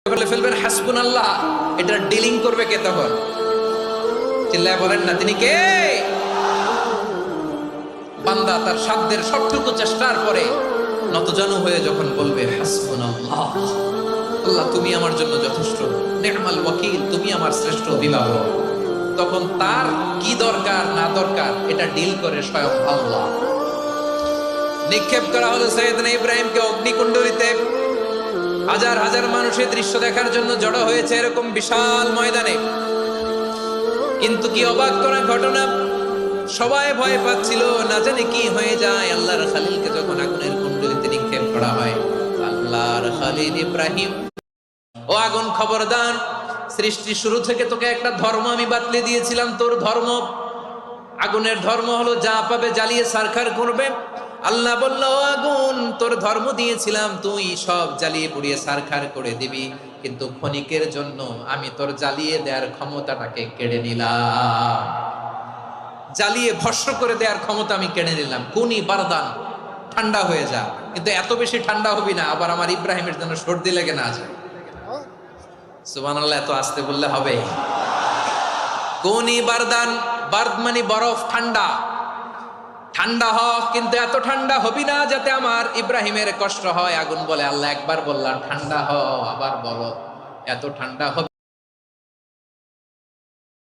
বলে ফেলবেন হাসবুনাল্লাহ, এটা ডিলিং করবে কে তখন? চিল্লায় বলেন না তিনি কে? বান্দা তার সাধ্যের সবটুকু চেষ্টার পরে নতজানু হয়ে যখন বলবে হাসবুনাল্লাহ, আল্লাহ তুমি আমার জন্য যথেষ্ট, নে'মাল ওয়াকিল, তুমি আমার শ্রেষ্ঠ অভিভাবক, তখন তার কি দরকার না দরকার এটা ডিল করে স্বয়ং আল্লাহ। নিক্ষেপ করা হলো সাইয়েদনা ইব্রাহিমকে অগ্নিকুণ্ডলিতে। হাজার হাজার মানুষের দৃশ্য দেখার জন্য জড়ো হয়েছে এরকম বিশাল ময়দানে। কিন্তু কি অবাক করা ঘটনা, সবাই ভয় পাচ্ছিল না জানি কি হয়ে যায়। আল্লাহর খালিলকে যখন আগুনের কুণ্ডলিতে নিক্ষেপ করা হয়, আল্লাহর খালিল ইব্রাহিম, ও আগুন খবরদার, সৃষ্টির শুরু থেকে তোকে একটা ধর্ম আমি বাতলে দিয়েছিলাম, তোর ধর্ম, আগুনের ধর্ম হলো যা পাবে জ্বালিয়ে সারখার করবে। আল্লাহ বলল, ও আগুন, তোর ধর্ম দিয়েছিলাম তুই সব জ্বালিয়ে পুড়িয়ে সারখার করে দিবি, কিন্তু ক্ষণিকের জন্য আমি তোর জ্বালিয়ে দেওয়ার ক্ষমতাটাকে কেড়ে নিলাম, জ্বালিয়ে ভস্ম করে দেওয়ার ক্ষমতা আমি কেড়ে নিলাম। কুনি বারদান, ঠান্ডা হয়ে যা, কিন্তু এত বেশি ঠান্ডা হবি না আবার আমার ইব্রাহিমের জন্য সর্দি লেগে না যায়। সুবহানাল্লাহ, এত আস্তে বললে হবে? কুনি বারদান, বার্দ মানে বরফ, ঠান্ডা, ঠান্ডা হ, কিন্তু এত ঠান্ডা হবি না যাতে আমার ইব্রাহিমের কষ্ট হয়। আগুন বলে, আল্লাহ একবার বললাম ঠান্ডা হ, আবার বলো এত ঠান্ডা হবে